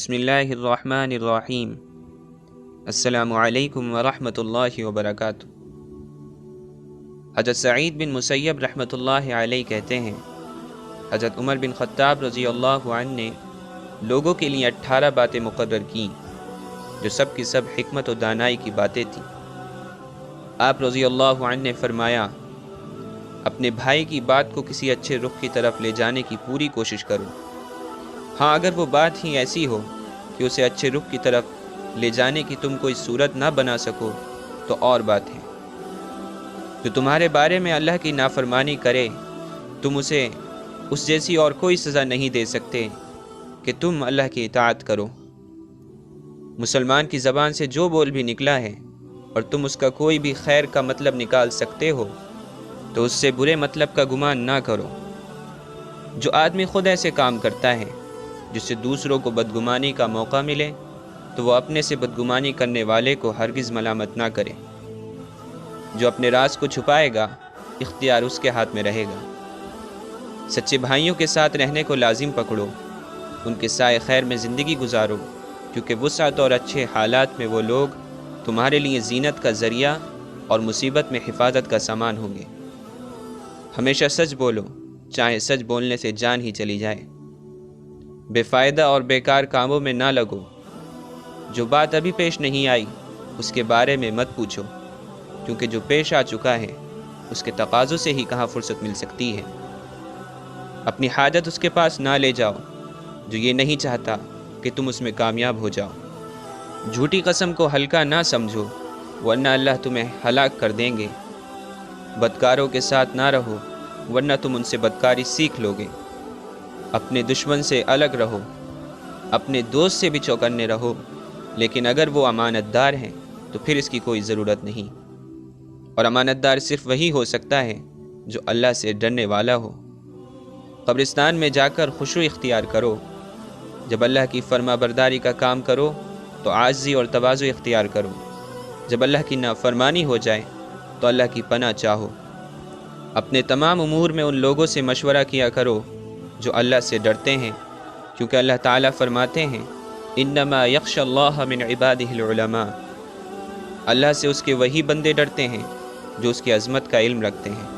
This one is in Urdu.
بسم اللہ الرحمن الرحیم۔ السلام علیکم ورحمۃ اللہ وبرکاتہ۔ حضرت سعید بن مسیب رحمۃ اللہ علیہ کہتے ہیں، حضرت عمر بن خطاب رضی اللہ عنہ نے لوگوں کے لیے 18 باتیں مقرر کیں جو سب کی سب حکمت و دانائی کی باتیں تھیں۔ آپ رضی اللہ عنہ نے فرمایا، اپنے بھائی کی بات کو کسی اچھے رخ کی طرف لے جانے کی پوری کوشش کرو۔ ہاں، اگر وہ بات ہی ایسی ہو کہ اسے اچھے رخ کی طرف لے جانے کی تم کوئی صورت نہ بنا سکو تو اور بات ہے۔ جو تمہارے بارے میں اللہ کی نافرمانی کرے، تم اسے اس جیسی اور کوئی سزا نہیں دے سکتے کہ تم اللہ کی اطاعت کرو۔ مسلمان کی زبان سے جو بول بھی نکلا ہے اور تم اس کا کوئی بھی خیر کا مطلب نکال سکتے ہو تو اس سے برے مطلب کا گمان نہ کرو۔ جو آدمی خود ایسے کام کرتا ہے جس سے دوسروں کو بدگمانی کا موقع ملے تو وہ اپنے سے بدگمانی کرنے والے کو ہرگز ملامت نہ کرے۔ جو اپنے راز کو چھپائے گا، اختیار اس کے ہاتھ میں رہے گا۔ سچے بھائیوں کے ساتھ رہنے کو لازم پکڑو، ان کے سائے خیر میں زندگی گزارو، کیونکہ وسعت اور اچھے حالات میں وہ لوگ تمہارے لیے زینت کا ذریعہ اور مصیبت میں حفاظت کا سامان ہوں گے۔ ہمیشہ سچ بولو، چاہے سچ بولنے سے جان ہی چلی جائے۔ بے فائدہ اور بیکار کاموں میں نہ لگو۔ جو بات ابھی پیش نہیں آئی اس کے بارے میں مت پوچھو، کیونکہ جو پیش آ چکا ہے اس کے تقاضوں سے ہی کہاں فرصت مل سکتی ہے۔ اپنی حاجت اس کے پاس نہ لے جاؤ جو یہ نہیں چاہتا کہ تم اس میں کامیاب ہو جاؤ۔ جھوٹی قسم کو ہلکا نہ سمجھو، ورنہ اللہ تمہیں ہلاک کر دیں گے۔ بدکاروں کے ساتھ نہ رہو، ورنہ تم ان سے بدکاری سیکھ لو گے۔ اپنے دشمن سے الگ رہو، اپنے دوست سے بھی چوکنے رہو، لیکن اگر وہ امانت دار ہیں تو پھر اس کی کوئی ضرورت نہیں۔ اور امانت دار صرف وہی ہو سکتا ہے جو اللہ سے ڈرنے والا ہو۔ قبرستان میں جا کر خشوع اختیار کرو۔ جب اللہ کی فرما برداری کا کام کرو تو عاجزی اور تواضع اختیار کرو۔ جب اللہ کی نافرمانی ہو جائے تو اللہ کی پناہ چاہو۔ اپنے تمام امور میں ان لوگوں سے مشورہ کیا کرو جو اللہ سے ڈرتے ہیں، کیونکہ اللہ تعالیٰ فرماتے ہیں، انما یخشی اللہ من عبادہ العلماء۔ اللہ سے اس کے وہی بندے ڈرتے ہیں جو اس کی عظمت کا علم رکھتے ہیں۔